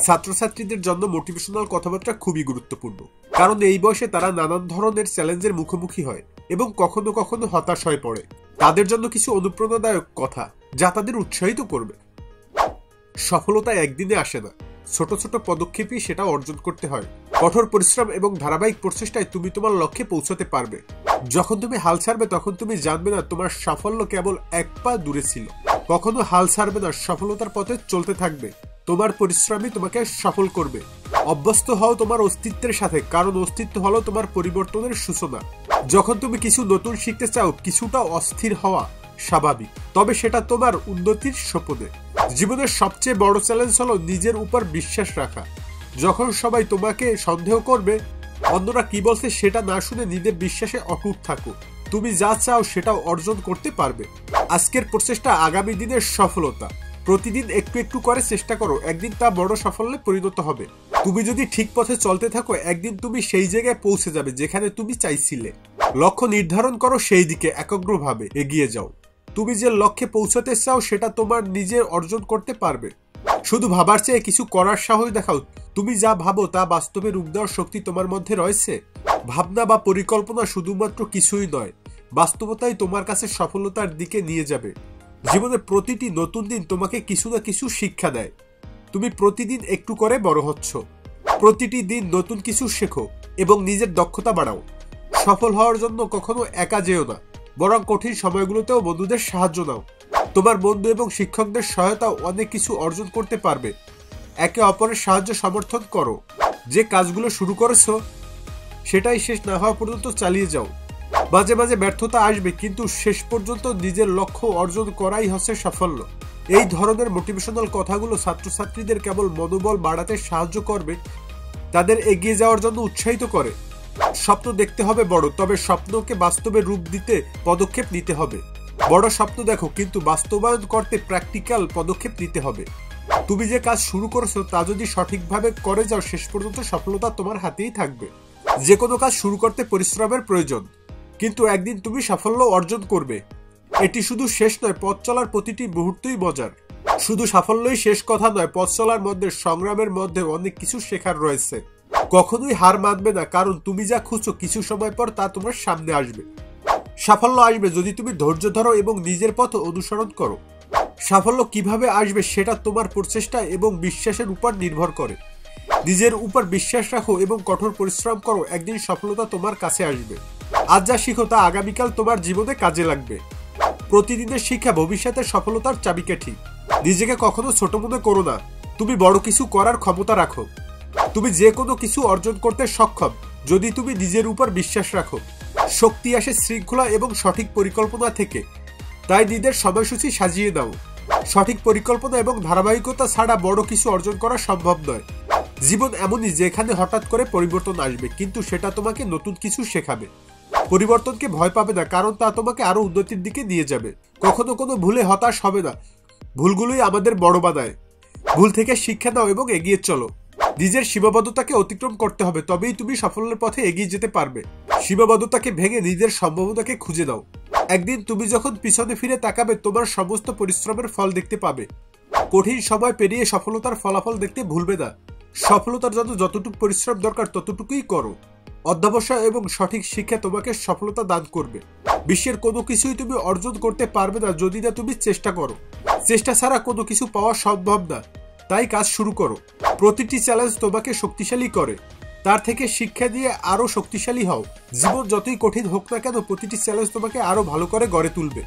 ছাত্রছাত্রীদের জন্য মোটিভেশনাল কথাবার্তা খুবই গুরুত্বপূর্ণ, কারণ এই বয়সে তারা নানান ধরনের চ্যালেঞ্জের মুখোমুখি হয় এবং কখনো কখনো হতাশ হয়ে পড়ে। তাদের জন্য কিছু অনুপ্রেরণাদায়ক কথা যা তাদের উৎসাহিত করবে। সফলতা একদিনে আসে না, ছোট ছোট পদক্ষেপই সেটা অর্জন করতে হয়। কঠোর পরিশ্রম এবং ধারাবাহিক প্রচেষ্টায় তুমি তোমার লক্ষ্যে পৌঁছাতে পারবে। যখন তুমি হাল ছাড়বে তখন তুমি জানবে না তোমার সাফল্য কেবল এক পা দূরে ছিল। কখনো হাল ছাড়বে না, সফলতার পথে চলতে থাকবে। তোমার পরিশ্রমই তোমাকে সফল করবে। অভ্যস্ত হও তোমার অস্তিত্বের সাথে, কারণ অস্তিত্ব হলো তোমার পরিবর্তনের সূচনা। যখন তুমি কিছু নতুন শিখতে চাও, কিছুটা অস্থির হওয়া স্বাভাবিক, তবে সেটা তোমার উন্নতির সোপানে। জীবনের সবচেয়ে বড় চ্যালেঞ্জ হলো নিজের উপর বিশ্বাস রাখা। যখন সবাই তোমাকে সন্দেহ করবে, অন্যরা কি বলছে সেটা না শুনে নিজের বিশ্বাসে অটুট থাকো। তুমি যা চাও সেটাও অর্জন করতে পারবে। আজকের প্রচেষ্টা আগামী দিনের সফলতা। প্রতিদিন একটু একটু করে চেষ্টা করো, একদিন তা বড় সাফল্যে পরিণত হবে। তুমি যদি ঠিক পথে চলতে থাকো, একদিন তুমি সেই জায়গায় পৌঁছে যাবে যেখানে তুমি চাইছিলে। লক্ষ্য নির্ধারণ করো, সেই দিকে একাগ্রভাবে এগিয়ে যাও। তুমি যে লক্ষ্যে পৌঁছাতে চাও সেটা তোমার নিজে অর্জন করতে পারবে। শুধু ভাবার চেয়ে কিছু করার সাহস দেখাও। তুমি যা ভাবো তা বাস্তবে রূপ দেওয়ার শক্তি তোমার মধ্যে রয়েছে। ভাবনা বা পরিকল্পনা শুধুমাত্র কিছুই নয়, বাস্তবতাই তোমার কাছে সফলতার দিকে নিয়ে যাবে। জীবনে প্রতিটি নতুন দিন তোমাকে কিছু না কিছু শিক্ষা দেয়। তুমি প্রতিদিন একটু করে বড় হচ্ছ। প্রতিটি দিন নতুন কিছু শেখো এবং নিজের দক্ষতা বাড়াও। সফল হওয়ার জন্য কখনো একা যেও না, বরং কঠিন সময়গুলোতেও বন্ধুদের সাহায্য নাও। তোমার বন্ধু এবং শিক্ষকদের সহায়তাও অনেক কিছু অর্জন করতে পারবে। একে অপরের সাহায্য সমর্থন করো। যে কাজগুলো শুরু করেছো সেটাই শেষ না হওয়া পর্যন্ত চালিয়ে যাও। মাঝে মাঝে ব্যর্থতা আসবে, কিন্তু শেষ পর্যন্ত নিজের লক্ষ্য অর্জন করাই হচ্ছে সাফল্য। এই ধরনের মোটিভেশনাল কথাগুলো ছাত্রছাত্রীদের কেবল মনোবল বাড়াতে সাহায্য করবে, তাদের এগিয়ে যাওয়ার জন্য উৎসাহিত করে। স্বপ্ন দেখতে হবে বড়, তবে স্বপ্নকে বাস্তবে রূপ দিতে পদক্ষেপ নিতে হবে। বড় স্বপ্ন দেখো, কিন্তু বাস্তবায়ন করতে প্র্যাকটিক্যাল পদক্ষেপ নিতে হবে। তুমি যে কাজ শুরু করেছো তা যদি সঠিকভাবে করে যাও, শেষ পর্যন্ত সফলতা তোমার হাতেই থাকবে। যে কোনো কাজ শুরু করতে পরিশ্রমের প্রয়োজন, কিন্তু একদিন তুমি সাফল্য অর্জন করবে। এটি শুধু শেষ নয়, পথ চলার প্রতিটি মুহূর্তই মজার। শুধু সাফল্যই শেষ কথা নয়, পথ চলার মধ্যে, সংগ্রামের মধ্যে অনেক কিছু শেখার রয়েছে। কখনোই হার মানবে না, কারণ তুমি যা খুঁজছো কিছু সময় পর তা তোমার সামনে আসবে। সাফল্য আসবে যদি তুমি ধৈর্য ধরো এবং নিজের পথ অনুসরণ করো। সাফল্য কিভাবে আসবে সেটা তোমার প্রচেষ্টা এবং বিশ্বাসের উপর নির্ভর করে। নিজের উপর বিশ্বাস রাখো এবং কঠোর পরিশ্রম করো, একদিন সফলতা তোমার কাছে আসবে। আজ যা শিখো তা আগামীকাল তোমার জীবনে কাজে লাগবে। প্রতিদিনের শিক্ষা ভবিষ্যতের সফলতার চাবিকাঠি। নিজেকে কখনো ছোট মনে করো না, তুমি বড় কিছু করার ক্ষমতা রাখো। তুমি যে কোনো কিছু অর্জন করতে সক্ষম যদি তুমি নিজের উপর বিশ্বাস রাখো। শক্তি আসে শৃঙ্খলা এবং সঠিক পরিকল্পনা থেকে, তাই নিজের সময়সূচি সাজিয়ে দাও। সঠিক পরিকল্পনা এবং ধারাবাহিকতা ছাড়া বড় কিছু অর্জন করা সম্ভব নয়। জীবন এমনই যেখানে হঠাৎ করে পরিবর্তন আসবে, কিন্তু সেটা তোমাকে নতুন কিছু শেখাবে। পরিবর্তনকে ভয় পাবে না, কারণ তা তোমাকে আরো উন্নতির দিকে নিয়ে যাবে। কখনো কোনো ভুলে হতাশ হবে না, ভুলগুলোই আমাদের বড় বানায়। ভুল থেকে শিক্ষা নাও এবং এগিয়ে চলো। নিজের সীমাবদ্ধতাকে অতিক্রম করতে হবে, তবেই তুমি সাফল্যের পথে এগিয়ে যেতে পারবে। সীমাবদ্ধতাকে ভেঙে নিজের সম্ভাবনাকে খুঁজে নাও। একদিন তুমি যখন পিছনে ফিরে তাকাবে, তোমার সমস্ত পরিশ্রমের ফল দেখতে পাবে। কঠিন সময় পেরিয়ে সফলতার ফলাফল দেখতে ভুলবে না। সফলতার জন্য যতটুকু পরিশ্রম দরকার ততটুকুই করো। অধ্যবসায় এবং সঠিক শিক্ষা তোমাকে সফলতা দান করবে। বিশ্বের কোনো কিছুই তুমি অর্জন করতে পারবে না যদি না তুমি চেষ্টা করো। চেষ্টা ছাড়া কোনো কিছু পাওয়া সম্ভব না, তাই কাজ শুরু করো। প্রতিটি চ্যালেঞ্জ তোমাকে শক্তিশালী করে, তার থেকে শিক্ষা দিয়ে আরো শক্তিশালী হও। জীবন যতই কঠিন হোক না কেন, প্রতিটি চ্যালেঞ্জ তোমাকে আরো ভালো করে গড়ে তুলবে।